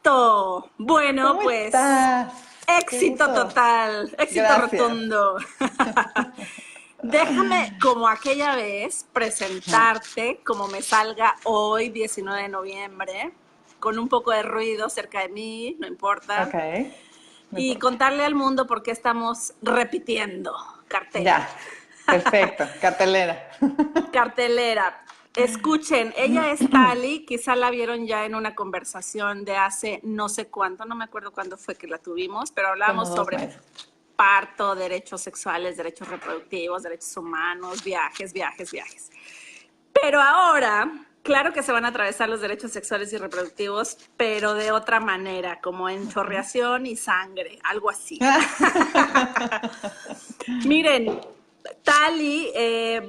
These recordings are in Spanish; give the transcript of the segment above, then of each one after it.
Perfecto. Bueno, ¿Cómo pues estás? Qué éxito gusto. total, éxito Gracias. rotundo. Déjame, como aquella vez, Ajá. presentarte como me salga hoy, 19 de noviembre, con un poco de ruido cerca de mí, no importa, Ok, no y importa. contarle al mundo por qué estamos repitiendo cartel. Ya, perfecto. Cartelera. Cartelera. Escuchen, ella es Tali, quizá la vieron ya en una conversación de hace no sé cuánto, no me acuerdo cuándo fue que la tuvimos, pero Como hablamos dos sobre meses. parto, derechos sexuales, derechos reproductivos, derechos humanos, viajes, viajes, viajes. Pero ahora, claro que se van a atravesar los derechos sexuales y reproductivos, pero de otra manera, como en chorreación y sangre, algo así. Miren, Tali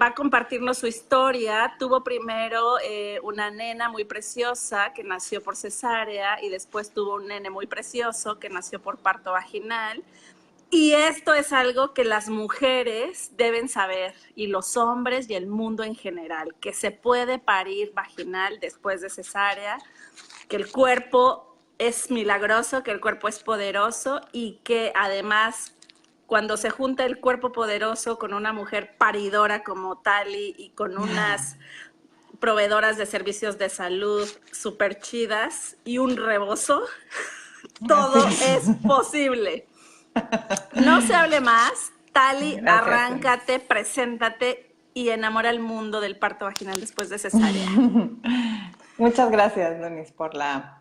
va a compartirnos su historia. Tuvo primero una nena muy preciosa que nació por cesárea y después tuvo un nene muy precioso que nació por parto vaginal. Y esto es algo que las mujeres deben saber, y los hombres y el mundo en general, que se puede parir vaginal después de cesárea, que el cuerpo es milagroso, que el cuerpo es poderoso y que además cuando se junta el cuerpo poderoso con una mujer paridora como Tali y con unas proveedoras de servicios de salud súper chidas y un rebozo, todo Así. es posible. No se hable más. Tali, Gracias, Denise. arráncate, preséntate y enamora al mundo del parto vaginal después de cesárea. Muchas gracias, Denise, por la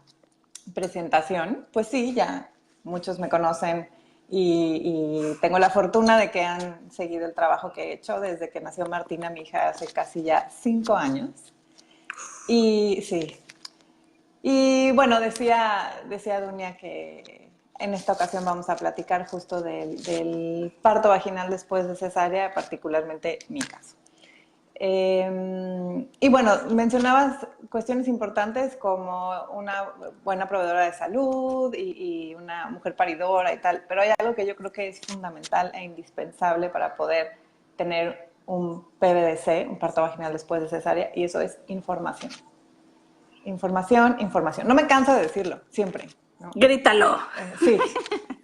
presentación. Pues sí, ya muchos me conocen y tengo la fortuna de que han seguido el trabajo que he hecho desde que nació Martina, mi hija, hace casi ya 5 años. Y sí, y bueno, decía Dunia que en esta ocasión vamos a platicar justo del parto vaginal después de cesárea, particularmente mi caso. Y bueno, mencionabas cuestiones importantes como una buena proveedora de salud y una mujer paridora y tal, pero hay algo que yo creo que es fundamental e indispensable para poder tener un PVDC, un parto vaginal después de cesárea, y eso es información. Información, información. No me canso de decirlo, siempre, ¿no? Grítalo. Sí.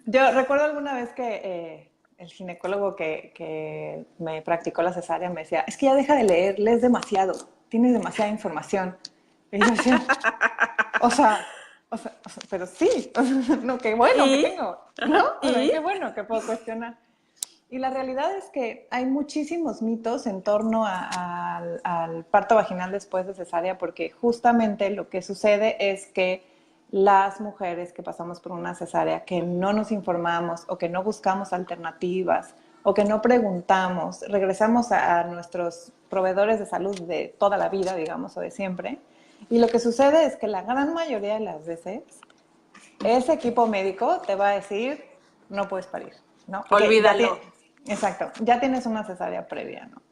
Yo recuerdo alguna vez que el ginecólogo que me practicó la cesárea me decía, es que ya deja de leer, lees demasiado, tienes demasiada información. Y yo decía, pero sí, no, qué bueno que ¿Y? tengo, ¿no? Ajá. O sea, ¿Y? qué bueno que puedo cuestionar. Y la realidad es que hay muchísimos mitos en torno al parto vaginal después de cesárea, porque justamente lo que sucede es que las mujeres que pasamos por una cesárea, que no nos informamos o que no buscamos alternativas o que no preguntamos, regresamos a nuestros proveedores de salud de toda la vida, digamos, o de siempre, y lo que sucede es que la gran mayoría de las veces ese equipo médico te va a decir, no puedes parir, ¿no? Porque ya Olvídalo. tiene, exacto, ya tienes una cesárea previa, ¿no?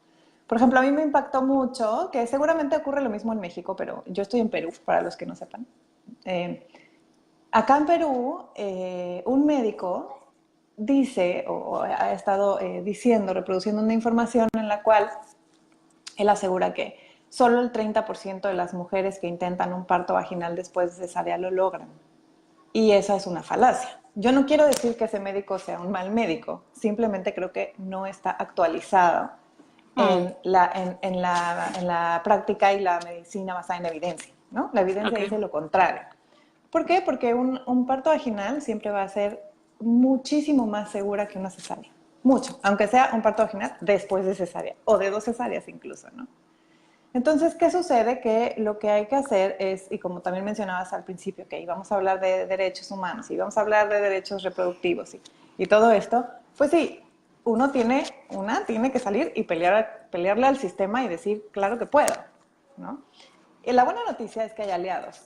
Por ejemplo, a mí me impactó mucho, que seguramente ocurre lo mismo en México, pero yo estoy en Perú, para los que no sepan. Eh, Acá en Perú, un médico dice, o ha estado diciendo, reproduciendo una información en la cual él asegura que solo el 30% de las mujeres que intentan un parto vaginal después de cesárea lo logran. Y esa es una falacia. Yo no quiero decir que ese médico sea un mal médico, simplemente creo que no está actualizado Mm, en la práctica y la medicina basada en evidencia, ¿no? La evidencia ok. dice lo contrario. ¿Por qué? Porque un parto vaginal siempre va a ser muchísimo más segura que una cesárea. Mucho, aunque sea un parto vaginal después de cesárea o de dos cesáreas incluso, ¿no? Entonces, ¿qué sucede? Que lo que hay que hacer es, y como también mencionabas al principio, que íbamos a hablar de derechos humanos y vamos a hablar de derechos reproductivos y todo esto, pues sí, tiene que salir y pelearle al sistema y decir, claro que puedo, ¿no? Y la buena noticia es que hay aliados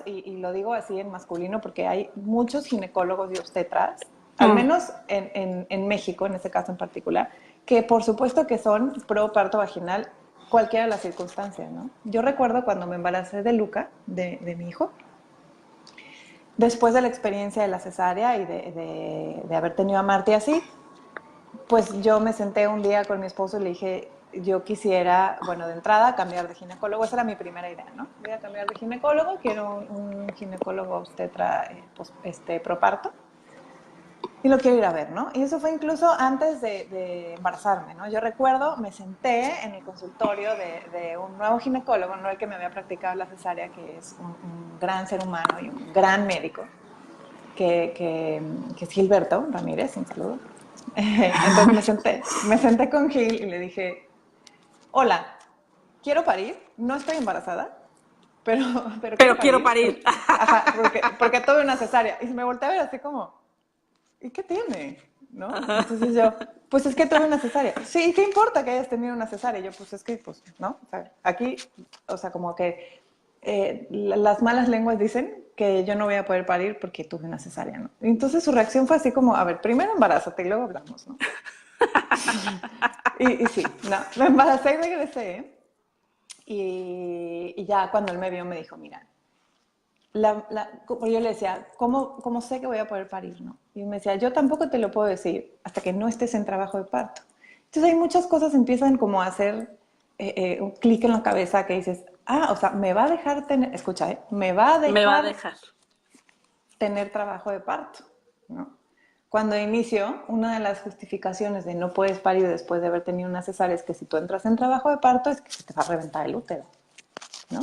y lo digo así en masculino porque hay muchos ginecólogos y obstetras, al Mm. menos en México, en este caso en particular, que por supuesto que son pro parto vaginal cualquiera de las circunstancias, ¿no? Yo recuerdo cuando me embaracé de Luca, de mi hijo, después de la experiencia de la cesárea y de haber tenido a Marty así, pues yo me senté un día con mi esposo y le dije, yo quisiera, bueno, de entrada cambiar de ginecólogo. Esa era mi primera idea, ¿no? Voy a cambiar de ginecólogo, quiero un ginecólogo obstetra proparto y lo quiero ir a ver, ¿no? Y eso fue incluso antes de embarazarme, ¿no? Yo recuerdo, me senté en el consultorio de un nuevo ginecólogo, no el que me había practicado la cesárea, que es un gran ser humano y un gran médico, que es Gilberto Ramírez, un saludo. Entonces me senté con Gil y le dije, hola, quiero parir, no estoy embarazada, pero, pero quiero Pero quiero parir, parir. ajá, porque tuve una cesárea. Y se me volteé a ver así como, ¿y qué tiene? ¿No? Entonces yo, pues es que tuve una cesárea. Sí, ¿qué importa que hayas tenido una cesárea? Y yo, pues es que, pues, ¿no? O sea, aquí, o sea, como que las malas lenguas dicen que yo no voy a poder parir porque tuve una cesárea, ¿no? Y entonces su reacción fue así como, a ver, primero embarázate y luego hablamos, ¿no? Y sí, no, me embaracé y regresé, ¿eh? Y ya cuando él me vio me dijo, mira, como yo le decía, ¿cómo sé que voy a poder parir? ¿No? Y me decía, yo tampoco te lo puedo decir hasta que no estés en trabajo de parto. Entonces hay muchas cosas empiezan como a hacer un clic en la cabeza que dices, o sea, me va a dejar tener, escucha, me va a Me va a dejar dejar. tener trabajo de parto, ¿no? Cuando inicio, una de las justificaciones de no puedes parir después de haber tenido una cesárea es que si tú entras en trabajo de parto es que se te va a reventar el útero, ¿no?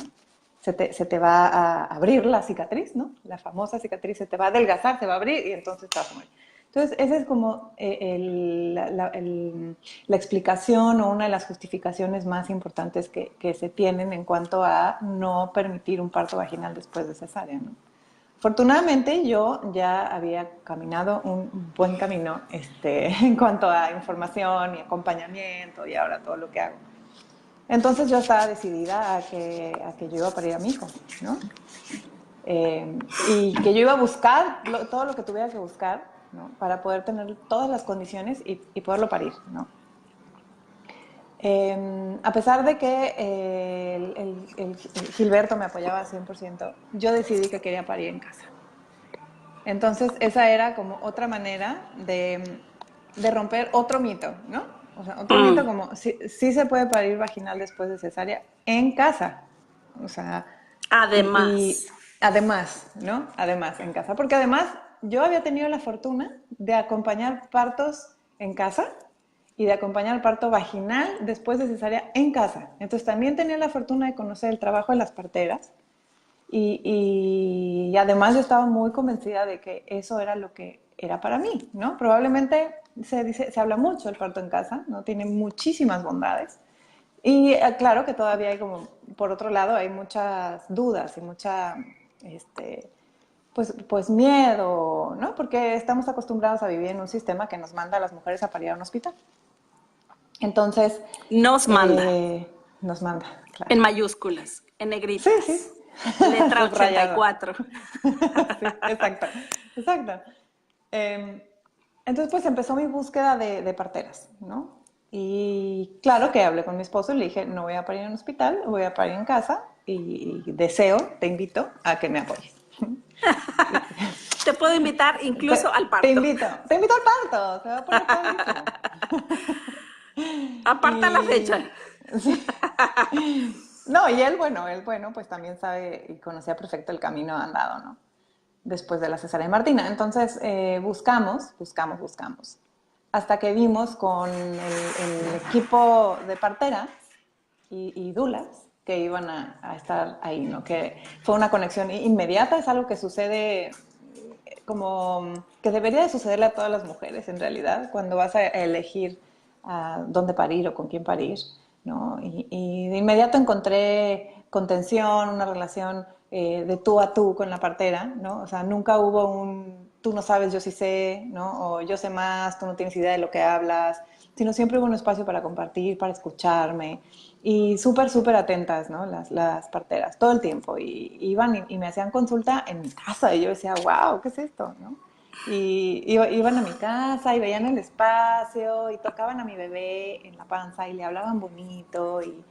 Se te va a abrir la cicatriz, ¿no? La famosa cicatriz se te va a adelgazar, se va a abrir y entonces te vas a morir. Entonces, esa es como la explicación o una de las justificaciones más importantes que se tienen en cuanto a no permitir un parto vaginal después de cesárea, ¿no? Afortunadamente yo ya había caminado un buen camino en cuanto a información y acompañamiento y ahora todo lo que hago. Entonces yo estaba decidida a que yo iba a parir a mi hijo, ¿no? Y que yo iba a buscar todo lo que tuviera que buscar, ¿no? Para poder tener todas las condiciones y poderlo parir, ¿no? A pesar de que el Gilberto me apoyaba 100%, yo decidí que quería parir en casa. Entonces, esa era como otra manera de romper otro mito, ¿no? O sea, otro mito como, sí se puede parir vaginal después de cesárea en casa. O sea, y Además. además, ¿no? Además, en casa. Porque además, yo había tenido la fortuna de acompañar partos en casa y de acompañar parto vaginal después de cesárea en casa. Entonces, también tenía la fortuna de conocer el trabajo de las parteras y además yo estaba muy convencida de que eso era lo que era para mí, ¿no? Probablemente se habla mucho del parto en casa, ¿no? Tiene muchísimas bondades. Y claro que todavía hay como, por otro lado, hay muchas dudas y mucha, pues miedo, ¿no? Porque estamos acostumbrados a vivir en un sistema que nos manda a las mujeres a parir a un hospital. Entonces, Nos manda. nos manda, claro. En mayúsculas, en Sí, sí. negritas. Letra Subrayado. 84. Sí, exacto, exacto. Entonces, pues empezó mi búsqueda de parteras, ¿no? Y claro que hablé con mi esposo y le dije, no voy a parir en un hospital, voy a parir en casa y deseo, te invito a que me apoyes. Te puedo invitar incluso al Te parto. invito al parto, se va a poner padrísimo. Aparta la fecha. Y sí. No, y él bueno, pues también sabe y conocía perfecto el camino andado, ¿no? Después de la cesárea de Martina. Entonces, buscamos, hasta que vimos con el equipo de parteras y dulas que iban a estar ahí, ¿no? Que fue una conexión inmediata, es algo que sucede como que debería de sucederle a todas las mujeres en realidad, cuando vas a elegir dónde parir o con quién parir, ¿no? Y de inmediato encontré contención, una relación de tú a tú con la partera, ¿no? O sea, nunca hubo un tú no sabes, yo sí sé, ¿no? O yo sé más, tú no tienes idea de lo que hablas, sino siempre hubo un espacio para compartir, para escucharme y súper, súper atentas, ¿no? Las parteras, todo el tiempo. Y iban y me hacían consulta en mi casa y yo decía, wow, ¿qué es esto? ¿No? Y iban a mi casa y veían el espacio y tocaban a mi bebé en la panza y le hablaban bonito y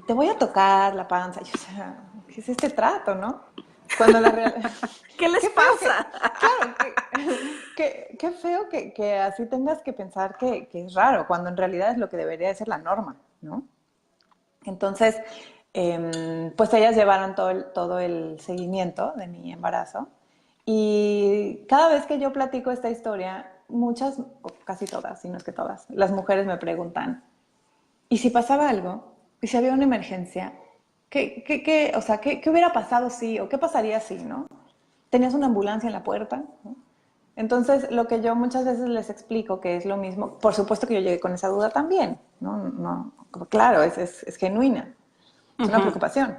te voy a tocar la panza. Y yo, o sea, ¿qué es este trato, no? Cuando la real... ¿Qué les Qué feo que, pasa? claro, qué feo que así tengas que pensar que es raro, cuando en realidad es lo que debería de ser la norma, ¿no? Entonces, pues ellas llevaron todo el seguimiento de mi embarazo y cada vez que yo platico esta historia, muchas, o casi todas, si no es que todas, las mujeres me preguntan, ¿y si pasaba algo? ¿Y si había una emergencia? O sea, ¿qué hubiera pasado si? ¿O qué pasaría si, no? ¿Tenías una ambulancia en la puerta? ¿No? Entonces, lo que yo muchas veces les explico, que es lo mismo, por supuesto que yo llegué con esa duda también, ¿no? No, claro, es genuina, es una Ujú. preocupación.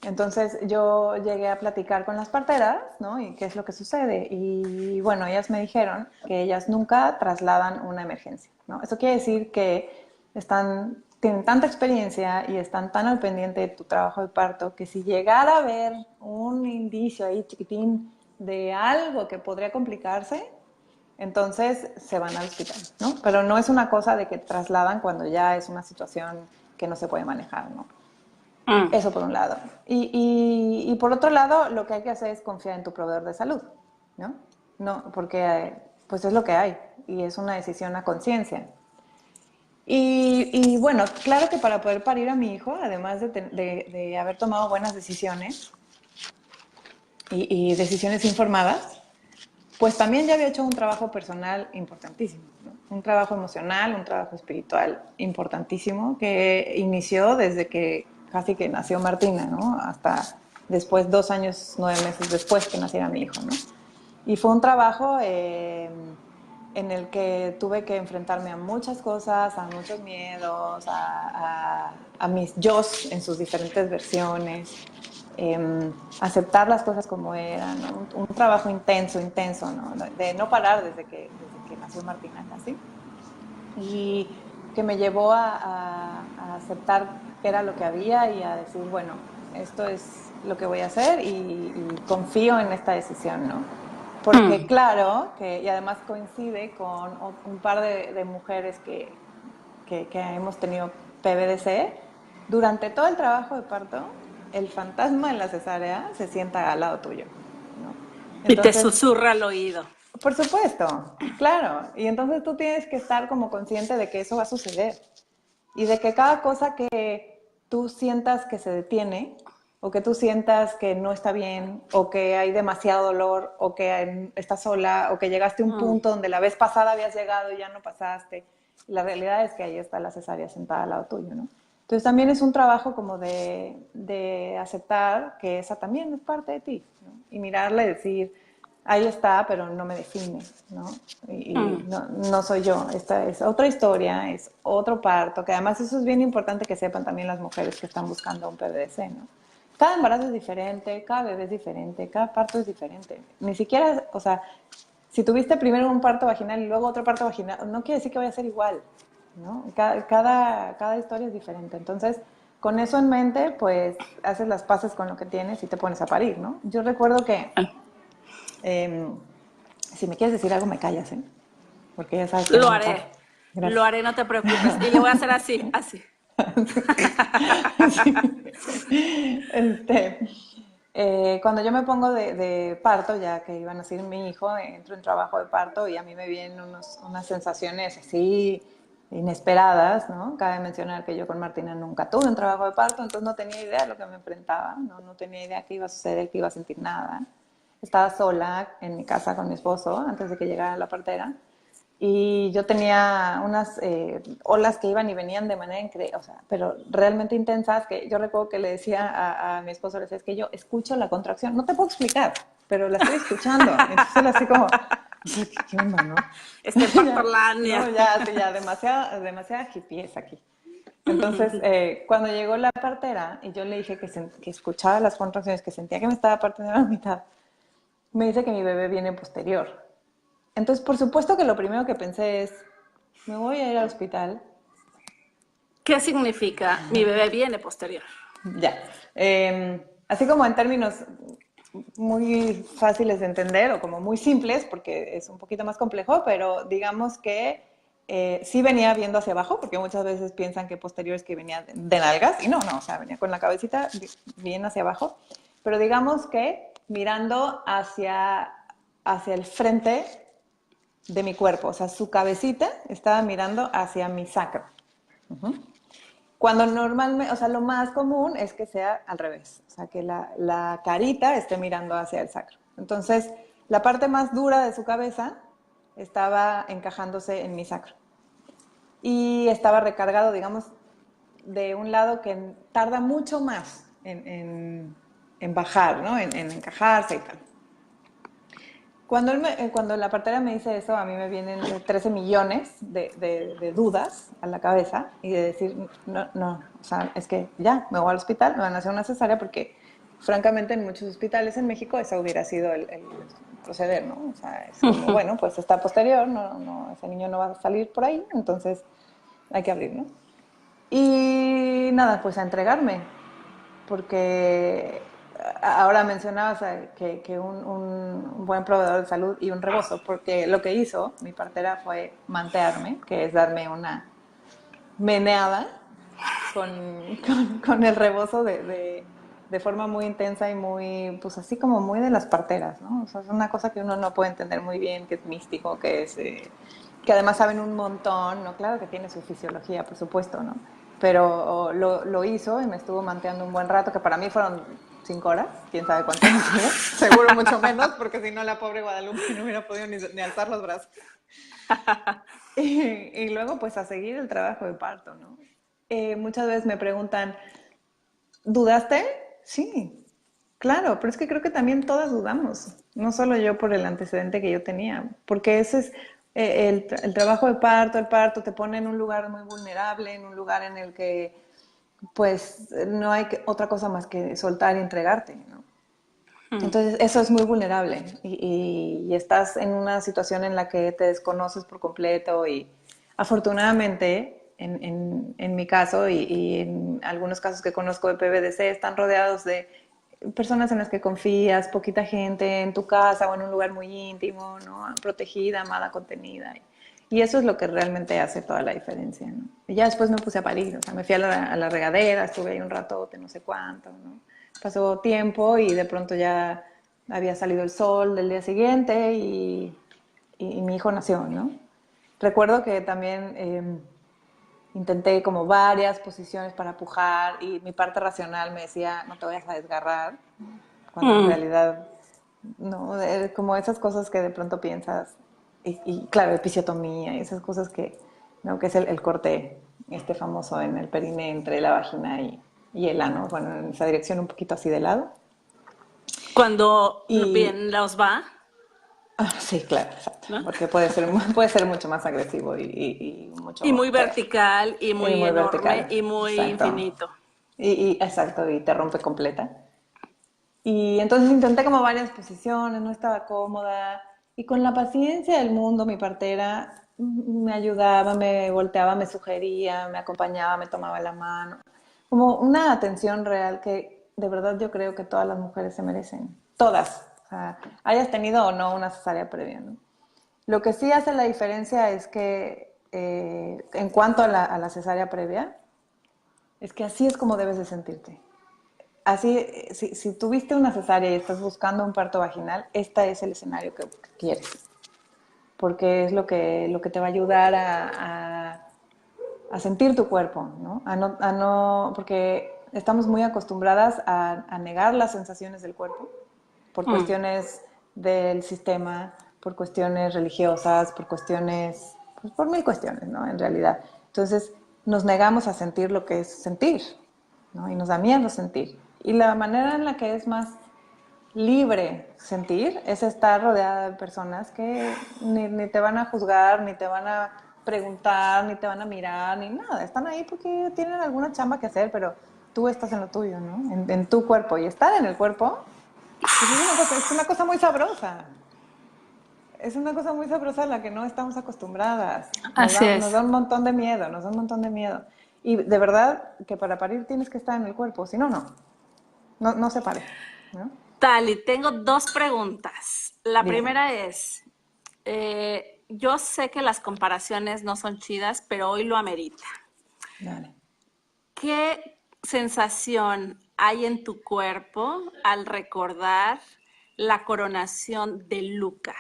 Entonces yo llegué a platicar con las parteras, ¿no? Y qué es lo que sucede. Y bueno, ellas me dijeron que ellas nunca trasladan una emergencia, ¿no? Eso quiere decir que tienen tanta experiencia y están tan al pendiente de tu trabajo de parto que si llegara a haber un indicio ahí chiquitín de algo que podría complicarse, entonces se van al hospital, ¿no? Pero no es una cosa de que trasladan cuando ya es una situación que no se puede manejar, ¿no? Mm. Eso por un lado. Y por otro lado, lo que hay que hacer es confiar en tu proveedor de salud, ¿no? No, porque pues es lo que hay y es una decisión a conciencia. Y bueno, claro que para poder parir a mi hijo, además de haber tomado buenas decisiones y decisiones informadas, pues también ya había hecho un trabajo personal importantísimo, ¿no? Un trabajo emocional, un trabajo espiritual importantísimo que inició desde que casi que nació Martina, ¿no? Hasta después, 2 años, 9 meses después que naciera mi hijo, ¿no? Y fue un trabajo en el que tuve que enfrentarme a muchas cosas, a muchos miedos, a mis yos en sus diferentes versiones, aceptar las cosas como eran, ¿no? Un trabajo intenso, intenso, ¿no? De no parar desde que nació Martina casi. Y que me llevó a aceptar que era lo que había y a decir, bueno, esto es lo que voy a hacer y confío en esta decisión, ¿no? Porque Mm. claro, y además coincide con un par de mujeres que hemos tenido PVDC, durante todo el trabajo de parto, el fantasma de la cesárea se sienta al lado tuyo, ¿no? Y te Entonces, susurra al oído. por supuesto, claro. Y entonces tú tienes que estar como consciente de que eso va a suceder y de que cada cosa que tú sientas que se detiene o que tú sientas que no está bien o que hay demasiado dolor o que estás sola o que llegaste a un Mm. punto donde la vez pasada habías llegado y ya no pasaste. La realidad es que ahí está la cesárea sentada al lado tuyo, ¿no? Entonces también es un trabajo como de aceptar que esa también es parte de ti, ¿no? Y mirarla y decir, ahí está, pero no me define, ¿no? Y Mm. no soy yo, esta es otra historia, es otro parto, que además eso es bien importante que sepan también las mujeres que están buscando un PVDC, ¿no? Cada embarazo es diferente, cada bebé es diferente, cada parto es diferente. Ni siquiera, o sea, si tuviste primero un parto vaginal y luego otro parto vaginal, no quiere decir que vaya a ser igual, ¿no? Cada historia es diferente. Entonces, con eso en mente, pues haces las paces con lo que tienes y te pones a parir, ¿no? Yo recuerdo que eh, si me quieres decir algo, me callas, ¿eh? Porque ya sabes que Lo no me paro. lo Gracias. haré, no te preocupes. Y le voy a hacer así, así. Sí. Este, cuando yo me pongo de parto, ya que iba a nacer mi hijo, entro en trabajo de parto y a mí me vienen unas sensaciones así inesperadas, ¿no? Cabe mencionar que yo con Martina nunca tuve un trabajo de parto, entonces no tenía idea de lo que me enfrentaba, no tenía idea que iba a suceder, que iba a sentir nada. Estaba sola en mi casa con mi esposo antes de que llegara la partera y yo tenía unas olas que iban y venían de manera increíble, o sea, pero realmente intensas, que yo recuerdo que le decía a mi esposo, le decía, es que yo escucho la contracción, no te puedo explicar, pero la estoy escuchando. Entonces él así como, ¿qué onda, no? Este Ya, Partorlania. no, ya, sí, ya, demasiada hipies aquí. Entonces, cuando llegó la partera y yo le dije que escuchaba las contracciones, que sentía que me estaba partiendo a la mitad, me dice que mi bebé viene posterior. Entonces, por supuesto que lo primero que pensé es, me voy a ir al hospital. ¿Qué significa? Mi bebé viene posterior. Ya. Así como en términos muy fáciles de entender o como muy simples, porque es un poquito más complejo, pero digamos que sí venía viendo hacia abajo, porque muchas veces piensan que posterior es que venía de nalgas, y no, o sea, venía con la cabecita bien hacia abajo, pero digamos que mirando hacia el frente de mi cuerpo, o sea, su cabecita estaba mirando hacia mi sacro. Uh-huh. Cuando normalmente, o sea, lo más común es que sea al revés, o sea, que la carita esté mirando hacia el sacro. Entonces, la parte más dura de su cabeza estaba encajándose en mi sacro. Y estaba recargado, digamos, de un lado que tarda mucho más en bajar, ¿no? En encajarse y tal. Cuando la partera me dice eso, a mí me vienen 13 millones de dudas a la cabeza y de decir, no, no, o sea, es que ya, me voy al hospital, me van a hacer una cesárea porque, francamente, en muchos hospitales en México eso hubiera sido el proceder, ¿no? O sea, es como, bueno, pues está posterior, no, no, ese niño no va a salir por ahí, entonces hay que abrir, ¿no? Y nada, pues a entregarme, porque ahora mencionabas que un buen proveedor de salud y un rebozo, porque lo que hizo mi partera fue mantearme, que es darme una meneada con el rebozo de forma muy intensa y muy, pues así como muy de las parteras, ¿no? O sea, es una cosa que uno no puede entender muy bien, que es místico, que además saben un montón, ¿no? Claro que tiene su fisiología, por supuesto, ¿no? Pero lo hizo y me estuvo manteando un buen rato, que para mí fueron 5 horas, quién sabe cuánto han sido, seguro mucho menos, porque si no la pobre Guadalupe no hubiera podido ni alzar los brazos. Y luego pues a seguir el trabajo de parto, ¿no? Muchas veces me preguntan, ¿dudaste? Sí, claro, pero es que creo que también todas dudamos, no solo yo por el antecedente que yo tenía, porque ese es el trabajo de parto, el parto te pone en un lugar muy vulnerable, en un lugar en el que pues no hay otra cosa más que soltar y entregarte, ¿no? Entonces eso es muy vulnerable y estás en una situación en la que te desconoces por completo y afortunadamente en mi caso y en algunos casos que conozco de PVDC están rodeados de personas en las que confías, poquita gente en tu casa o en un lugar muy íntimo, ¿no? Protegida, amada, contenida. Y eso es lo que realmente hace toda la diferencia, ¿no? Y ya después me puse a parir, o sea, me fui a la regadera, estuve ahí un ratote, no sé cuánto, ¿no? Pasó tiempo y de pronto ya había salido el sol del día siguiente y mi hijo nació, ¿no? Recuerdo que también intenté como varias posiciones para pujar y mi parte racional me decía, no te vayas a desgarrar, cuando en realidad, no, como esas cosas que de pronto piensas, y claro, episiotomía y esas cosas que, ¿no? Que es el corte este famoso en el perine entre la vagina y el ano, bueno, en esa dirección un poquito así de lado. Cuando Y bien los va, sí, claro, exacto, ¿no? porque puede ser mucho más agresivo y Y mucho muy peor. vertical y Y muy muy enorme vertical, y muy exacto. infinito. Exacto, y te rompe completa. Y entonces intenté como varias posiciones, no estaba cómoda. Y con la paciencia del mundo, mi partera me ayudaba, me volteaba, me sugería, me acompañaba, me tomaba la mano. Como una atención real que de verdad yo creo que todas las mujeres se merecen. Todas. O sea, hayas tenido o no una cesárea previa, ¿no? Lo que sí hace la diferencia es que en cuanto a la cesárea previa, es que así es como debes de sentirte. Así, si tuviste una cesárea y estás buscando un parto vaginal, este es el escenario que quieres, porque es lo que te va a ayudar a sentir tu cuerpo, ¿no? Porque estamos muy acostumbradas a negar las sensaciones del cuerpo por Mm. cuestiones del sistema, por cuestiones religiosas, por cuestiones, pues por mil cuestiones, ¿no? En realidad. Entonces, nos negamos a sentir lo que es sentir, ¿no? Y nos da miedo sentir. Y la manera en la que es más libre sentir es estar rodeada de personas que ni te van a juzgar, ni te van a preguntar, ni te van a mirar, ni nada. Están ahí porque tienen alguna chamba que hacer, pero tú estás en lo tuyo, ¿no? En tu cuerpo. Y estar en el cuerpo, pues es una cosa muy sabrosa. Es una cosa muy sabrosa a la que no estamos acostumbradas. Así Nos es. da un montón de miedo, nos da un montón de miedo. Y de verdad que para parir tienes que estar en el cuerpo, si no, no se pare, ¿no? Tali, tengo dos preguntas. La Dígame. primera es, yo sé que las comparaciones no son chidas, pero hoy lo amerita. Dale. ¿Qué sensación hay en tu cuerpo al recordar la coronación de Luca?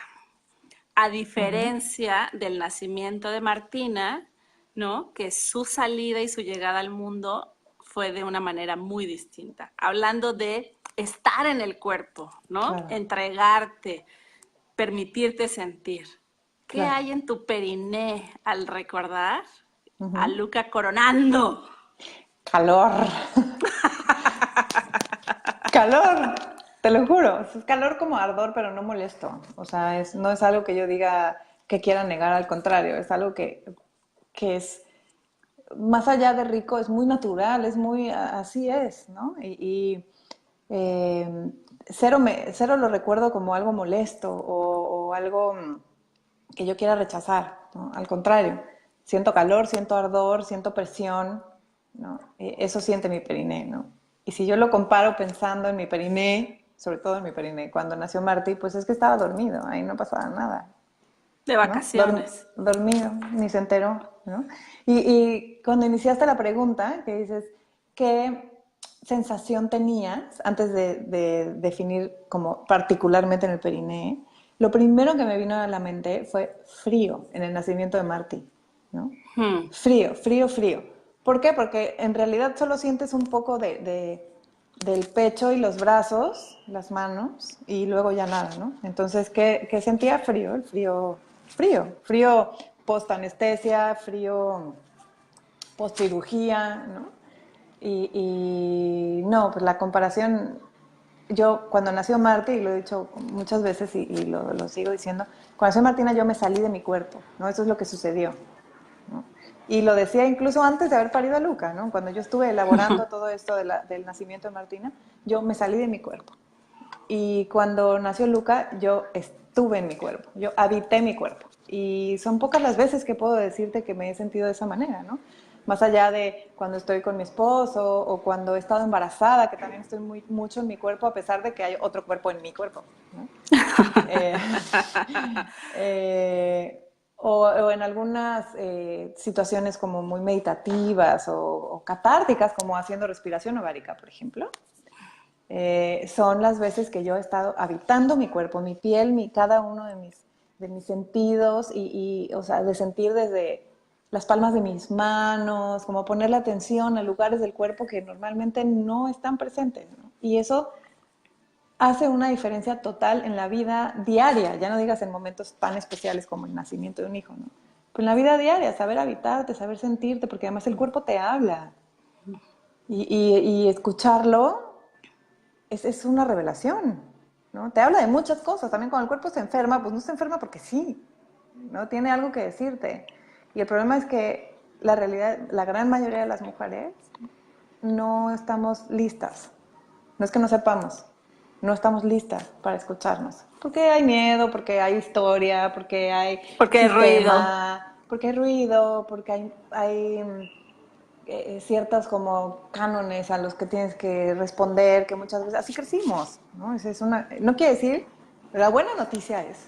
A diferencia del nacimiento de Martina, ¿no? Que su salida y su llegada al mundo fue de una manera muy distinta. Hablando de estar en el cuerpo, ¿no? Claro, Entregarte, permitirte sentir. ¿Qué claro. hay en tu periné al recordar a Ujú. Luca coronando? Calor. Calor, te lo juro. Es calor como ardor, pero no molesto. O sea, no es algo que yo diga que quiera negar, al contrario, es algo que es, más allá de rico, es muy natural, es muy, así es, ¿no? Eh, cero lo recuerdo como algo molesto o algo que yo quiera rechazar, ¿no? Al contrario, siento calor, siento ardor, siento presión, ¿no? Eso siente mi periné, ¿no? Y si yo lo comparo pensando en mi periné, sobre todo en mi periné, cuando nació Martí, pues es que estaba dormido, ahí no pasaba nada, De ¿no? vacaciones. Dormido, ni se enteró, ¿no? Y cuando iniciaste la pregunta, que dices, ¿qué sensación tenías antes de definir como particularmente en el periné? Lo primero que me vino a la mente fue frío en el nacimiento de Marty, ¿no? Hmm. Frío, frío, frío. ¿Por qué? Porque en realidad solo sientes un poco del pecho y los brazos, las manos, y luego ya nada, ¿no? Entonces, ¿qué sentía? Frío, el frío, frío, frío post anestesia, frío post cirugía, ¿no? Y no, pues la comparación, yo cuando nació Marta, y lo he dicho muchas veces y lo sigo diciendo, cuando nació Martina yo me salí de mi cuerpo, ¿no? Eso es lo que sucedió, ¿no? Y lo decía incluso antes de haber parido a Luca, ¿no? Cuando yo estuve elaborando todo esto del nacimiento de Martina, yo me salí de mi cuerpo. Y cuando nació Luca, yo estuve en mi cuerpo, yo habité mi cuerpo. Y son pocas las veces que puedo decirte que me he sentido de esa manera, ¿no? Más allá de cuando estoy con mi esposo o cuando he estado embarazada, que también estoy mucho en mi cuerpo, a pesar de que hay otro cuerpo en mi cuerpo, ¿no? Eh, o en algunas situaciones como muy meditativas o catárticas, como haciendo respiración ovárica, por ejemplo, son las veces que yo he estado habitando mi cuerpo, mi piel, cada uno de mis sentidos o sea, de sentir desde las palmas de mis manos, como ponerle atención a lugares del cuerpo que normalmente no están presentes, ¿no? Y eso hace una diferencia total en la vida diaria, ya no digas en momentos tan especiales como el nacimiento de un hijo, ¿no? Pero en la vida diaria, saber habitarte, saber sentirte, porque además el cuerpo te habla y escucharlo es una revelación, ¿no? Te habla de muchas cosas. También cuando el cuerpo se enferma, pues no se enferma porque sí, ¿no? Tiene algo que decirte. Y el problema es que la realidad, la gran mayoría de las mujeres no estamos listas. No es que no sepamos, no estamos listas para escucharnos. Porque hay miedo, porque hay historia, porque hay Porque hay ruido. sistema, porque hay ruido, porque hay ciertas como cánones a los que tienes que responder, que muchas veces así crecimos, ¿no? No quiere decir, la buena noticia es,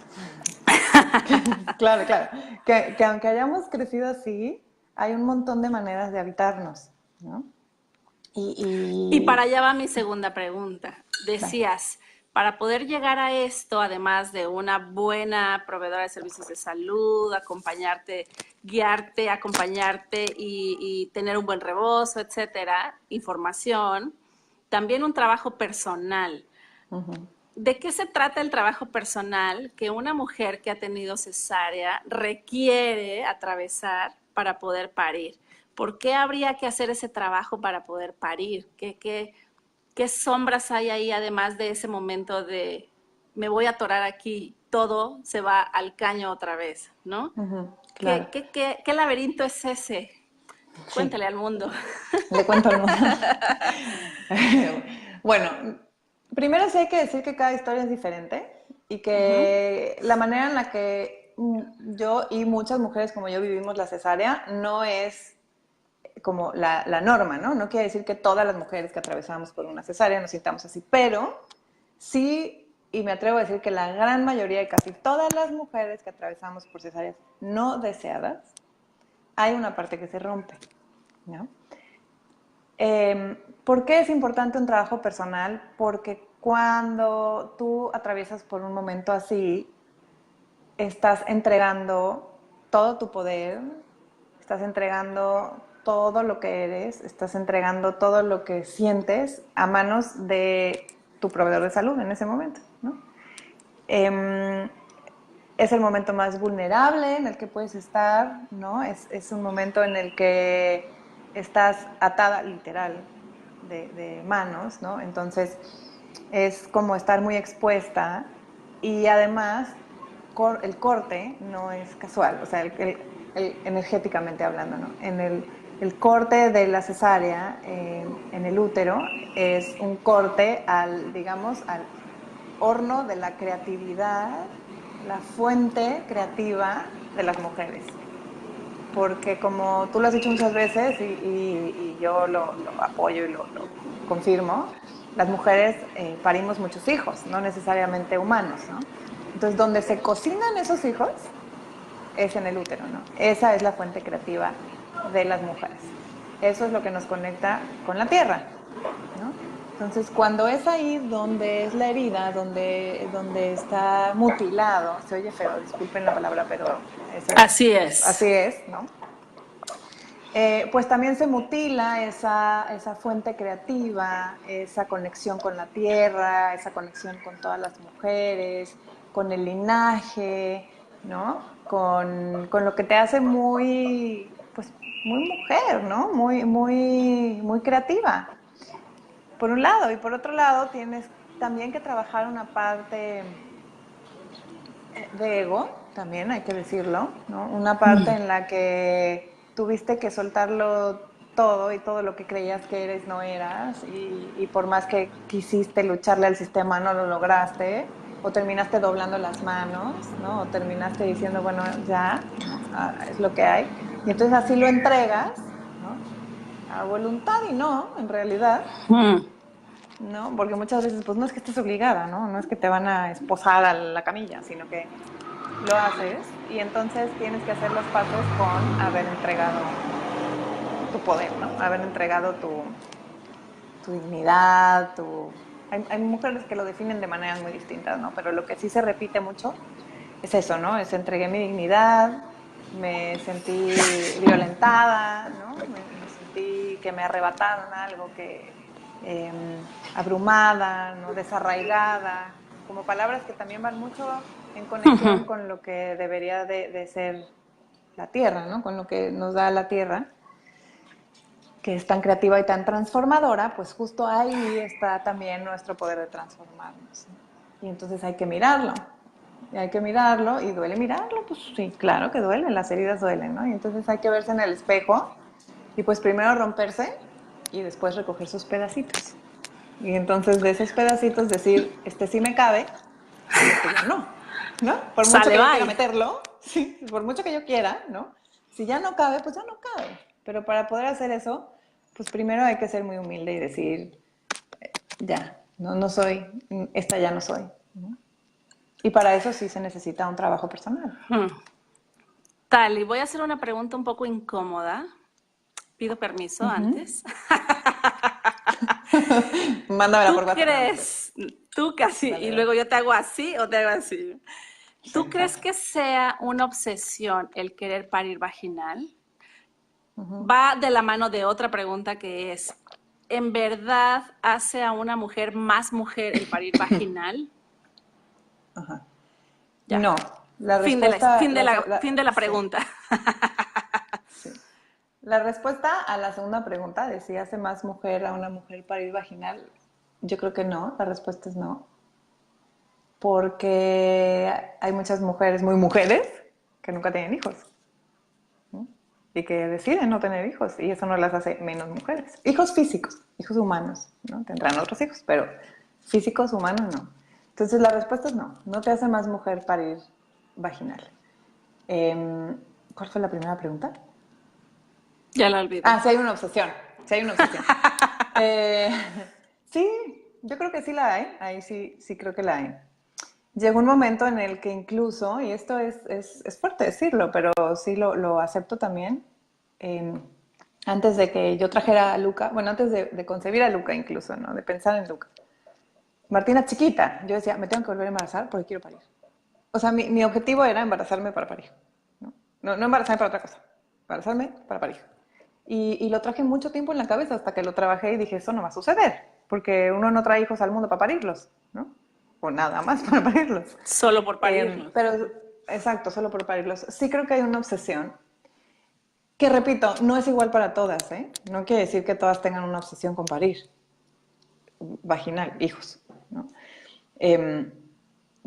claro, claro, que aunque hayamos crecido así, hay un montón de maneras de habitarnos, ¿no? Y para Y allá va mi segunda pregunta. vale. Decías, para poder llegar a esto, además de una buena proveedora de servicios de salud, acompañarte, guiarte, acompañarte y tener un buen rebozo, etcétera, información, también un trabajo personal. Uh-huh. ¿De qué se trata el trabajo personal que una mujer que ha tenido cesárea requiere atravesar para poder parir? ¿Por qué habría que hacer ese trabajo para poder parir? ¿Qué sombras hay ahí además de ese momento de me voy a atorar aquí, todo se va al caño otra vez, ¿no? Uh-huh. Claro, ¿Qué laberinto es ese? sí, Cuéntale al mundo. le cuento al mundo. Bueno, primero sí hay que decir que cada historia es diferente y Ujú. que la manera en la que yo y muchas mujeres como yo vivimos la cesárea no es como la norma, ¿no? No quiere decir que todas las mujeres que atravesamos por una cesárea nos sintamos así, pero sí, y me atrevo a decir que la gran mayoría y casi todas las mujeres que atravesamos por cesáreas no deseadas, hay una parte que se rompe, ¿no? ¿Por qué es importante un trabajo personal? Porque cuando tú atraviesas por un momento así, estás entregando todo tu poder, estás entregando todo lo que eres, estás entregando todo lo que sientes a manos de tu proveedor de salud en ese momento, ¿no? Es el momento más vulnerable en el que puedes estar, ¿no? Es un momento en el que estás atada literal de manos, ¿no? Entonces es como estar muy expuesta y además el corte no es casual, o sea, energéticamente hablando, ¿no? El corte de la cesárea en el útero es un corte al, digamos, al horno de la creatividad, la fuente creativa de las mujeres. Porque como tú lo has dicho muchas veces y yo lo apoyo y lo confirmo, las mujeres parimos muchos hijos, no necesariamente humanos, ¿no? Entonces, donde se cocinan esos hijos es en el útero, ¿no? Esa es la fuente creativa de las mujeres. Eso es lo que nos conecta con la tierra, ¿no? Entonces, cuando es ahí donde es la herida, donde está mutilado, se oye feo, disculpen la palabra, pero Así es. así es, ¿no? Pues también se mutila esa fuente creativa, esa conexión con la tierra, esa conexión con todas las mujeres, con el linaje, ¿no? Con lo que te hace muy, pues, muy mujer, ¿no? Muy creativa, por un lado. Y por otro lado, tienes también que trabajar una parte de ego, también hay que decirlo, ¿no? Una parte en la que tuviste que soltarlo todo y todo lo que creías que eres no eras y por más que quisiste lucharle al sistema no lo lograste o terminaste doblando las manos, ¿no? O terminaste diciendo, bueno, ya, ¿no? Es lo que hay. Y entonces así lo entregas, ¿no? A voluntad y no, en realidad, ¿no? Porque muchas veces, pues no es que estés obligada, ¿no? No es que te van a esposar a la camilla, sino que lo haces y entonces tienes que hacer los pasos con haber entregado tu poder, ¿no? Haber entregado tu dignidad, hay mujeres que lo definen de maneras muy distintas, ¿no? Pero lo que sí se repite mucho es eso, ¿no? Es entregué mi dignidad, me sentí violentada, ¿no? Me sentí que me arrebataron algo, que abrumada, ¿no? Desarraigada, como palabras que también van mucho en conexión con lo que debería de ser la tierra, ¿no? Con lo que nos da la tierra, que es tan creativa y tan transformadora, pues justo ahí está también nuestro poder de transformarnos, ¿no? Y entonces hay que mirarlo. Y hay que mirarlo, y duele mirarlo, pues sí, claro que duele, las heridas duelen, ¿no? Y entonces hay que verse en el espejo y pues primero romperse y después recoger sus pedacitos. Y entonces de esos pedacitos decir, este sí me cabe y este ya no, ¿no? Por mucho Sale, que yo quiera bye. Meterlo. sí, por mucho que yo quiera, ¿no? Si ya no cabe, pues ya no cabe. Pero para poder hacer eso, pues primero hay que ser muy humilde y decir, ya, no soy, esta ya no soy, ¿no? Y para eso sí se necesita un trabajo personal. Tali, voy a hacer una pregunta un poco incómoda. Pido permiso antes. Mándamela por ¿Tú WhatsApp. No, crees, tú casi, dale, y dale. luego yo te hago así o te hago así? ¿Tú Sí. crees que sea una obsesión el querer parir vaginal? Va de la mano de otra pregunta que es, ¿en verdad hace a una mujer más mujer el parir vaginal? Ajá. Ya. No, la respuesta, Fin de la sí, pregunta. sí. La respuesta a la segunda pregunta de si hace más mujer a una mujer parir vaginal, yo creo que no, la respuesta es no, porque hay muchas mujeres muy mujeres que nunca tienen hijos, ¿no? Y que deciden no tener hijos y eso no las hace menos mujeres. Hijos físicos, hijos humanos, ¿no? Tendrán otros hijos, pero físicos humanos no. Entonces la respuesta es no, no te hace más mujer parir vaginal. ¿Cuál fue la primera pregunta? Ya la olvidé. Ah, sí hay una obsesión, sí hay una obsesión. Eh, sí, yo creo que sí la hay, ahí sí creo que la hay. Llegó un momento en el que incluso, y esto es fuerte decirlo, pero sí lo acepto también, eh, antes de que yo trajera a Luca, bueno, antes de concebir a Luca incluso, ¿no? De pensar en Luca. Martina chiquita, yo decía, me tengo que volver a embarazar porque quiero parir. O sea, mi objetivo era embarazarme para parir, ¿no? No embarazarme para otra cosa. para embarazarme, para parir. Y lo traje mucho tiempo en la cabeza hasta que lo trabajé y dije, eso no va a suceder, porque uno no trae hijos al mundo para parirlos, ¿no? O nada más para parirlos. Solo por parirlo. Pero, exacto, solo por parirlos. Sí creo que hay una obsesión que, repito, no es igual para todas, ¿eh? No quiere decir que todas tengan una obsesión con parir vaginal, hijos, ¿no? Eh,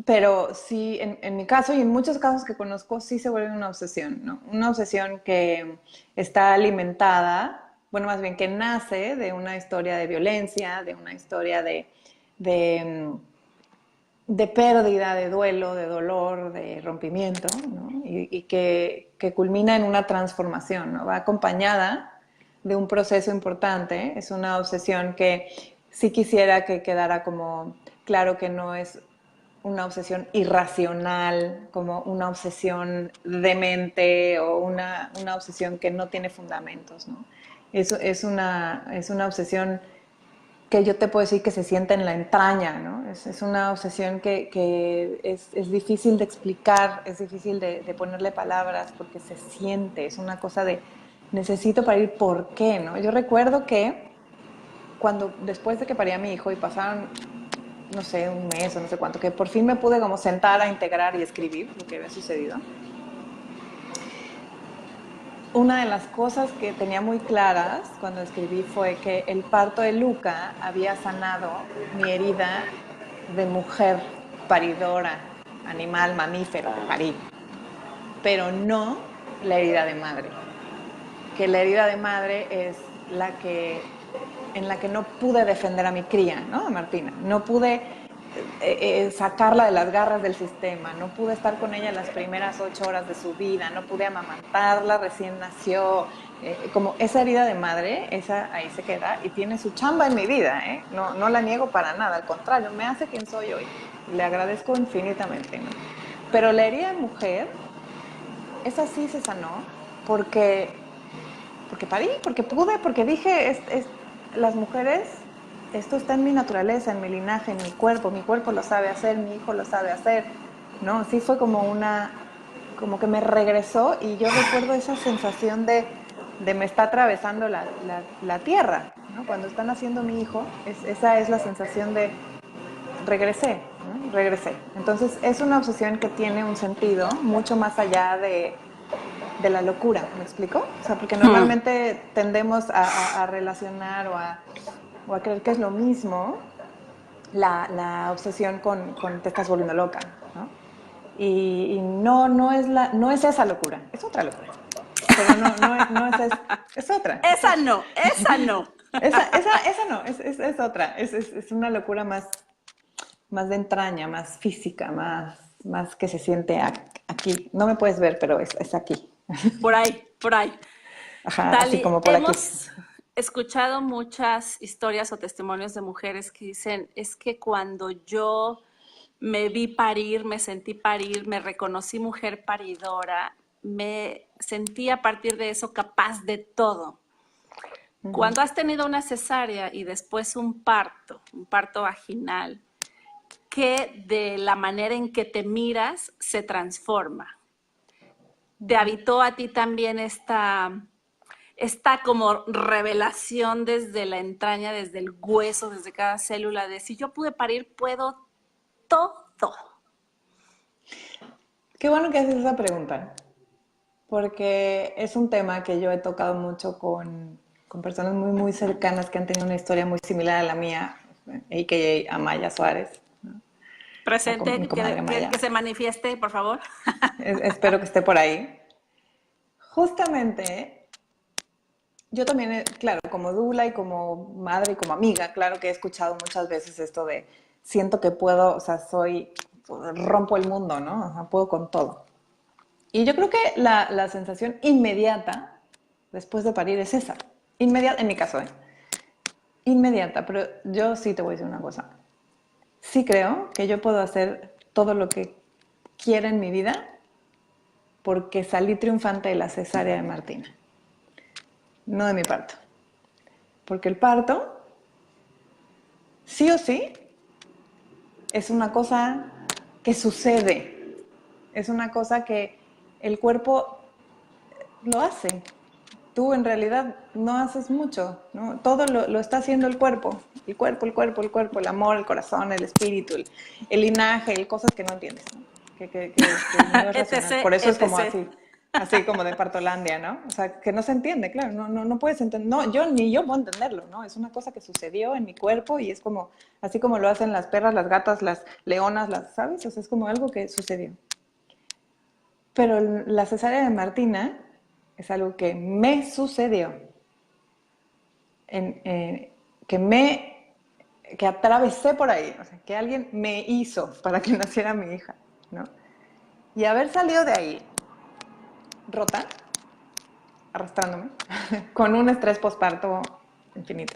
pero sí, en mi caso y en muchos casos que conozco, sí se vuelve una obsesión, ¿no? Una obsesión que está alimentada, bueno, más bien que nace de una historia de violencia, de una historia de, de pérdida, de duelo, de dolor, de rompimiento, ¿no? Y que culmina en una transformación, ¿no? Va acompañada de un proceso importante, es una obsesión que sí quisiera que quedara como claro que no es una obsesión irracional, como una obsesión demente o una obsesión que no tiene fundamentos, ¿no? Es una obsesión que yo te puedo decir que se siente en la entraña, ¿no? Es una obsesión que es difícil de explicar, es difícil de ponerle palabras porque se siente, es una cosa de necesito parir, ¿por qué? ¿No? Yo recuerdo que cuando después de que parí a mi hijo y pasaron, no sé, un mes o no sé cuánto, que por fin me pude como sentar a integrar y escribir lo que había sucedido. Una de las cosas que tenía muy claras cuando escribí fue que el parto de Luca había sanado mi herida de mujer paridora, animal, mamífero, que parí, pero no la herida de madre. Que la herida de madre es la que en la que no pude defender a mi cría, ¿no? A Martina. No pude sacarla de las garras del sistema, no pude estar con ella las primeras 8 horas de su vida, no pude amamantarla, recién nació. Como esa herida de madre, esa ahí se queda y tiene su chamba en mi vida, ¿eh? No, no la niego para nada, al contrario, me hace quien soy hoy. Le agradezco infinitamente, ¿no? Pero la herida de mujer, esa sí se sanó porque parí, porque pude, porque dije, las mujeres, esto está en mi naturaleza, en mi linaje, en mi cuerpo lo sabe hacer, mi hijo lo sabe hacer, ¿no? Sí fue como que me regresó y yo recuerdo esa sensación de me está atravesando la tierra, ¿no? Cuando está naciendo mi hijo, esa es la sensación de regresé, ¿no? Regresé. Entonces es una obsesión que tiene un sentido mucho más allá de la locura, ¿me explico? O sea, porque normalmente tendemos a relacionar o a creer que es lo mismo la obsesión con te estás volviendo loca, ¿no? Y no es esa locura, es otra locura. Pero es otra. Esa no, esa no. Esa no, es otra. Es una locura más de entraña, más física, más que se siente aquí. No me puedes ver, pero es aquí. Por ahí, por ahí. Ajá, así Tali, como por aquí. hemos escuchado muchas historias o testimonios de mujeres que dicen, es que cuando yo me vi parir, me sentí parir, me reconocí mujer paridora, me sentí a partir de eso capaz de todo. Cuando has tenido una cesárea y después un parto vaginal, ¿qué de la manera en que te miras se transforma? ¿Te habitó a ti también esta como revelación desde la entraña, desde el hueso, desde cada célula, de si yo pude parir, puedo todo? Qué bueno que haces esa pregunta, porque es un tema que yo he tocado mucho con personas muy, muy cercanas que han tenido una historia muy similar a la mía, a.k.a. Amaya Suárez, mi Presente, comadre que Amaya. se manifieste, por favor. Espero que esté por ahí. Justamente, yo también, claro, como dula y como madre y como amiga, claro que he escuchado muchas veces esto de siento que puedo, o sea, rompo el mundo, ¿no? O sea, puedo con todo. Y yo creo que la sensación inmediata después de parir es esa. Inmediata, en mi caso, ¿eh? Inmediata, pero yo sí te voy a decir una cosa. Sí creo que yo puedo hacer todo lo que quiera en mi vida porque salí triunfante de la cesárea de Martina, no de mi parto. Porque el parto, sí o sí, es una cosa que sucede. Es una cosa que el cuerpo lo hace. Tú en realidad no haces mucho, ¿no? Todo lo está haciendo el cuerpo. El cuerpo, el cuerpo, el cuerpo, el amor, el corazón, el espíritu, el linaje, el cosas que no entiendes, ¿no? Que no es racional. etc, Por eso es como etc. así, así como de Partolandia, ¿no? O sea, que no se entiende, claro, no puedes entender, no, ni yo puedo entenderlo, ¿no? Es una cosa que sucedió en mi cuerpo y es como, así como lo hacen las perras, las gatas, las leonas, ¿sabes? O sea, es como algo que sucedió. Pero la cesárea de Martina es algo que me sucedió, en, que que atravesé por ahí, o sea, que alguien me hizo para que naciera mi hija, ¿no? Y haber salido de ahí rota, arrastrándome, con un estrés postparto infinito,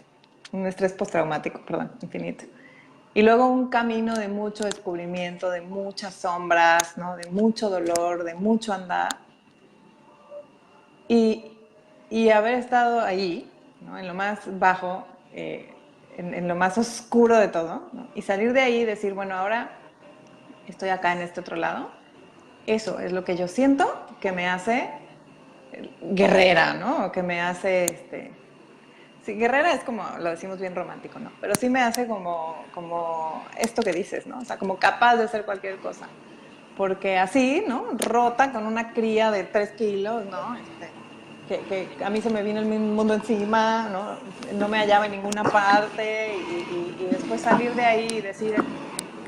un estrés postraumático, perdón, infinito. Y luego un camino de mucho descubrimiento, de muchas sombras, ¿no? De mucho dolor, de mucho andar. Y, y haber estado ahí, ¿no? En lo más bajo, en lo más oscuro de todo, ¿no? Y salir de ahí y decir, bueno, ahora estoy acá en este otro lado. Eso es lo que yo siento que me hace guerrera, ¿no? O que me hace, sí, guerrera es como, lo decimos bien romántico, ¿no? Pero sí me hace como esto que dices, ¿no? O sea, como capaz de hacer cualquier cosa. Porque así, ¿no? Rota con una cría de 3 kilos, ¿no? Que a mí se me vino el mundo encima, ¿no? No me hallaba en ninguna parte y después salir de ahí y decir,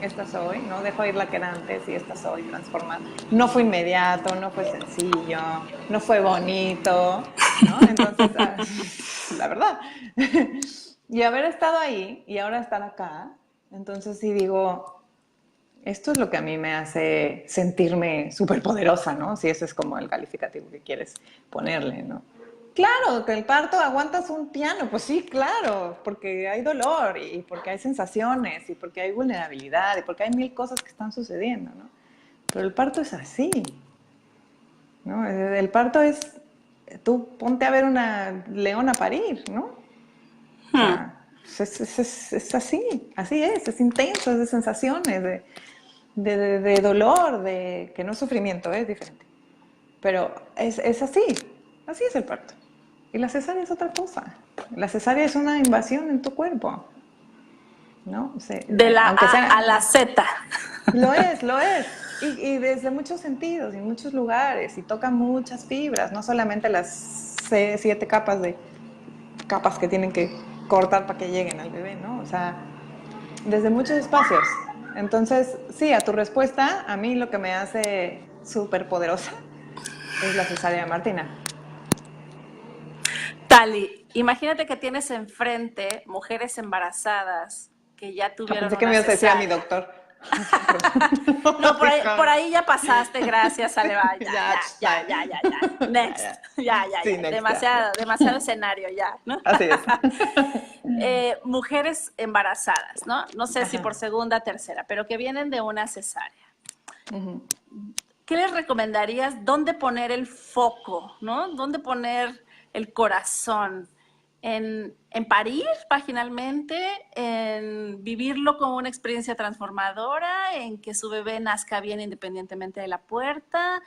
esta soy, ¿no? Dejo ir la que era antes y esta soy transformada. No fue inmediato, no fue sencillo, no fue bonito, ¿no? Entonces, la verdad. Y haber estado ahí y ahora estar acá, entonces sí digo, esto es lo que a mí me hace sentirme súper poderosa, ¿no? Si ese es como el calificativo que quieres ponerle, ¿no? Claro, que el parto aguantas un piano, pues sí, claro, porque hay dolor y porque hay sensaciones y porque hay vulnerabilidad y porque hay mil cosas que están sucediendo, ¿no? Pero el parto es así, ¿no? El parto es, tú ponte a ver una leona parir, ¿no? O Hmm. sea, es así, así es intenso, es de sensaciones, de dolor, de que no es sufrimiento, es diferente. Pero es así, así es el parto. Y la cesárea es otra cosa. La cesárea es una invasión en tu cuerpo, ¿no? O sea, De la aunque A a la sea, Z. lo es, lo es. Y desde muchos sentidos, y muchos lugares, y toca muchas fibras, no solamente las 7 capas capas que tienen que cortar para que lleguen al bebé, ¿no? O sea, desde muchos espacios. Entonces, sí, a tu respuesta, a mí lo que me hace súper poderosa es la cesárea de Martina. Tali, imagínate que tienes enfrente mujeres embarazadas que ya tuvieron Pensé que me una ibas a decir a mi cesárea. doctor. No, No, por hija. ahí ya pasaste, gracias, Aleva. Ya, Ya, ya, ya, bye. ya, ya, ya. Next. Ya. Ya, ya, Sí, ya. next, ya, ya. Demasiado, demasiado escenario ya, ¿no? Así es. Mujeres embarazadas, ¿no? No sé si Ajá. por segunda, tercera, pero que vienen de una cesárea. Ujú. ¿Qué les recomendarías? ¿Dónde poner el foco? ¿No? ¿Dónde poner el corazón? En parir vaginalmente, en vivirlo como una experiencia transformadora, en que su bebé nazca bien independientemente de la puerta,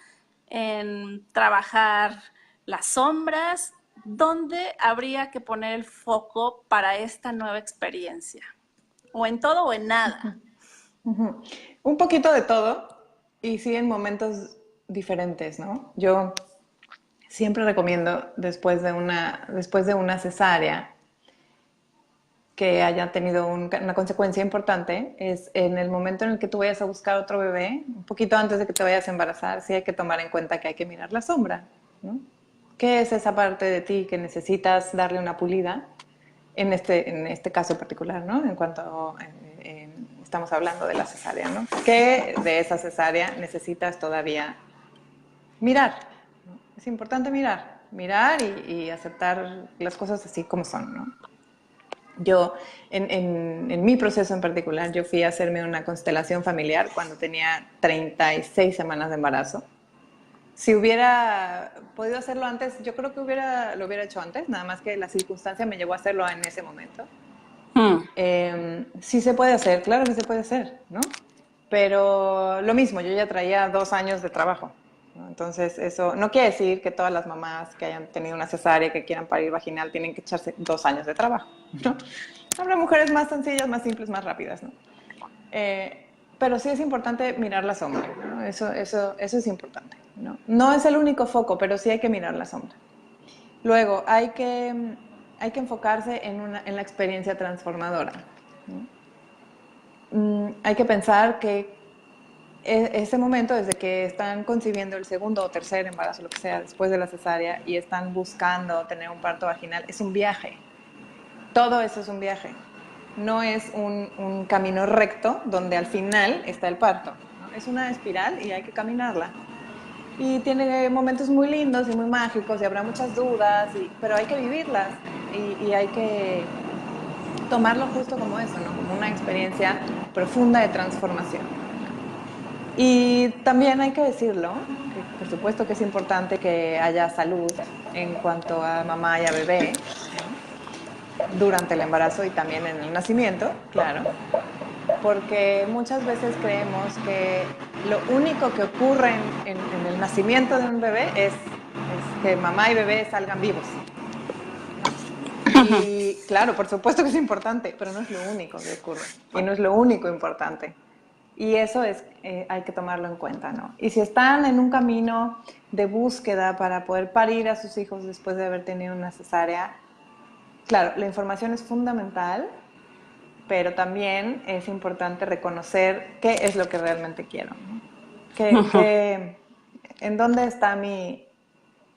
en trabajar las sombras. ¿Dónde habría que poner el foco para esta nueva experiencia? ¿O en todo o en nada? Ujú. Un poquito de todo y sí en momentos diferentes, ¿no? Yo siempre recomiendo después de una cesárea que haya tenido una consecuencia importante es en el momento en el que tú vayas a buscar otro bebé, un poquito antes de que te vayas a embarazar, sí hay que tomar en cuenta que hay que mirar la sombra, ¿no? ¿Qué es esa parte de ti que necesitas darle una pulida? En este caso particular, ¿no? En cuanto estamos hablando de la cesárea, ¿no? ¿Qué de esa cesárea necesitas todavía mirar? ¿No? Es importante mirar y aceptar las cosas así como son, ¿no? Yo, en mi proceso en particular, yo fui a hacerme una constelación familiar cuando tenía 36 semanas de embarazo. Si hubiera podido hacerlo antes, yo creo que lo hubiera hecho antes, nada más que la circunstancia me llevó a hacerlo en ese momento. Hmm. Sí se puede hacer, claro que se puede hacer, ¿no? Pero lo mismo, yo ya traía 2 años de trabajo. ¿no? Entonces, eso no quiere decir que todas las mamás que hayan tenido una cesárea, que quieran parir vaginal, tienen que echarse 2 años de trabajo, ¿no? Habrá mujeres más sencillas, más simples, más rápidas, ¿no? Pero sí es importante mirar la sombra, ¿no? Eso es importante, ¿no? No es el único foco, pero sí hay que mirar la sombra. Luego, hay que enfocarse en la experiencia transformadora, ¿no? Hay que pensar que ese momento, desde que están concibiendo el segundo o tercer embarazo, lo que sea, después de la cesárea, y están buscando tener un parto vaginal, es un viaje. Todo eso es un viaje. No es un camino recto donde al final está el parto, ¿no? Es una espiral y hay que caminarla. Y tiene momentos muy lindos y muy mágicos y habrá muchas dudas, pero hay que vivirlas y hay que tomarlo justo como eso, ¿no? Como una experiencia profunda de transformación. Y también hay que decirlo, que por supuesto que es importante que haya salud en cuanto a mamá y a bebé, ¿no? Durante el embarazo y también en el nacimiento, claro, porque muchas veces creemos que lo único que ocurre en el nacimiento de un bebé es que mamá y bebé salgan vivos. Y claro, por supuesto que es importante, pero no es lo único que ocurre y no es lo único importante. Y eso hay que tomarlo en cuenta, ¿no? Y si están en un camino de búsqueda para poder parir a sus hijos después de haber tenido una cesárea, claro, la información es fundamental, pero también es importante reconocer qué es lo que realmente quiero, ¿no? ¿En dónde está mi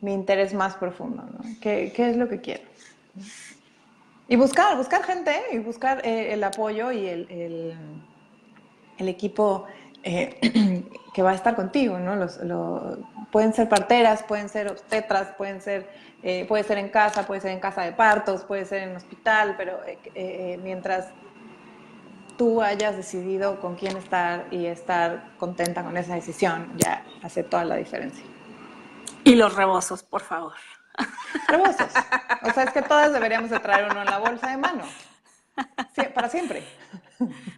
interés más profundo, ¿no? ¿Qué es lo que quiero? Y buscar gente y buscar el apoyo y el equipo que va a estar contigo, ¿no? Pueden ser parteras, pueden ser obstetras, puede ser en casa, puede ser en casa de partos, puede ser en hospital, pero mientras tú hayas decidido con quién estar y estar contenta con esa decisión, ya hace toda la diferencia. Y los rebozos, por favor. Rebozos. O sea, es que todas deberíamos de traer uno en la bolsa de mano. Sí, para siempre.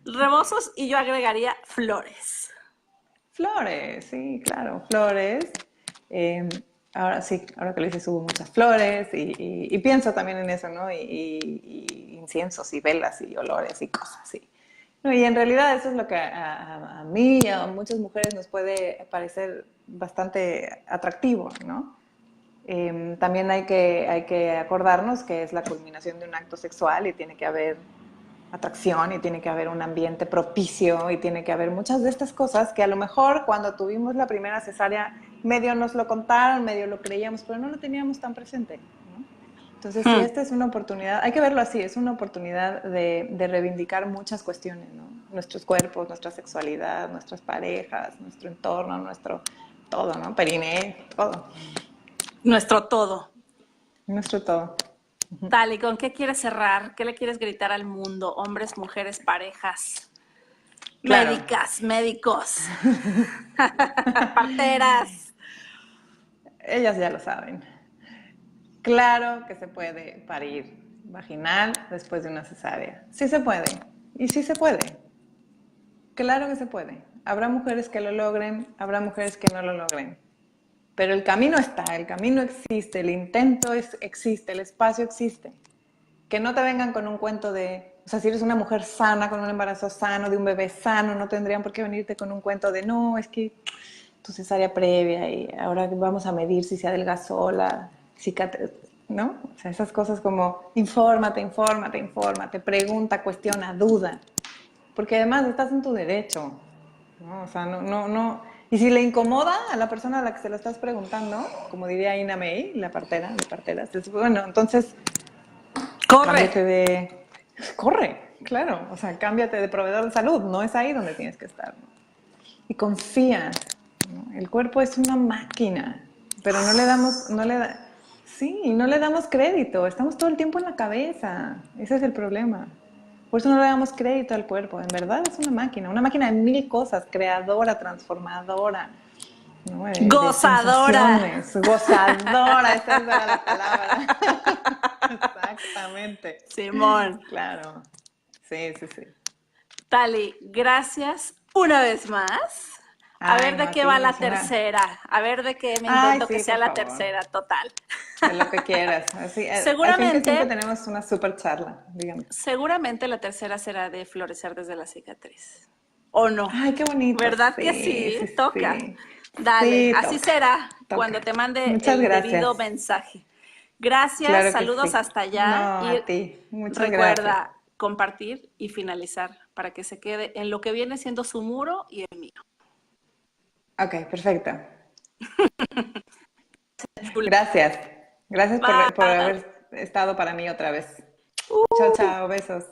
Rebozos y yo agregaría flores. Flores, sí, claro, flores. Eh, ahora sí, ahora que lo dices, hubo muchas flores y pienso también en eso, ¿no? Y inciensos y velas y olores y cosas así. No, y en realidad eso es lo que a mí y a muchas mujeres nos puede parecer bastante atractivo, ¿no? También hay que acordarnos que es la culminación de un acto sexual y tiene que haber atracción y tiene que haber un ambiente propicio y tiene que haber muchas de estas cosas que a lo mejor cuando tuvimos la primera cesárea medio nos lo contaron, medio lo creíamos, pero no lo teníamos tan presente, ¿no? Entonces, sí, esta es una oportunidad, hay que verlo así, es una oportunidad de reivindicar muchas cuestiones, ¿no? Nuestros cuerpos, nuestra sexualidad, nuestras parejas, nuestro entorno, nuestro todo, ¿no? Periné, todo. Nuestro todo. Nuestro todo. Tal, ¿y con qué quieres cerrar? ¿Qué le quieres gritar al mundo? Hombres, mujeres, parejas, Claro. médicas, médicos, parteras. Ellas ya lo saben. Claro que se puede parir vaginal después de una cesárea. Sí se puede. Y sí se puede. Claro que se puede. Habrá mujeres que lo logren, habrá mujeres que no lo logren. Pero el camino está, el camino existe, el intento existe, el espacio existe. Que no te vengan con un cuento o sea, si eres una mujer sana, con un embarazo sano, de un bebé sano, no tendrían por qué venirte con un cuento de no, es que tu cesárea previa y ahora vamos a medir si se adelgazó la cicatriz, ¿no? O sea, esas cosas como infórmate, pregunta, cuestiona, duda. Porque además estás en tu derecho, ¿no? O sea, no. Y si le incomoda a la persona a la que se lo estás preguntando, como diría Ina May, la partera, de parteras, bueno, entonces Corre. Corre, claro, o sea, cámbiate de proveedor de salud, no es ahí donde tienes que estar, ¿no? Y confía, ¿no? El cuerpo es una máquina, pero no le damos crédito, estamos todo el tiempo en la cabeza, ese es el problema. Por eso no le damos crédito al cuerpo, en verdad es una máquina de mil cosas, creadora, transformadora, ¿no? De Gozadora. sensaciones, gozadora, esa era la palabra. Exactamente. Simón. Claro. Sí. Tali, gracias una vez más. A Ay, ver no, de a qué ti va me la emociona. tercera. A ver de qué me Ay, invento que sí, sea por la favor. tercera, total. De lo que quieras. Así, al fin que siempre Seguramente, tenemos una súper charla, dígame. seguramente la tercera será de florecer desde la cicatriz. ¿O no? Ay, qué bonito. ¿Verdad que Sí, sí? sí, Toca. sí. Dale, Sí, así toca, será toca. cuando te mande Muchas el gracias. debido mensaje. Gracias, Claro que saludos sí. hasta No, allá y a ti. Muchas gracias. recuerda compartir y finalizar para que se quede en lo que viene siendo su muro y el mío. Ok, perfecto. Chula. Gracias. Gracias por Bye. haber estado para mí otra vez. Chao, chao. Besos.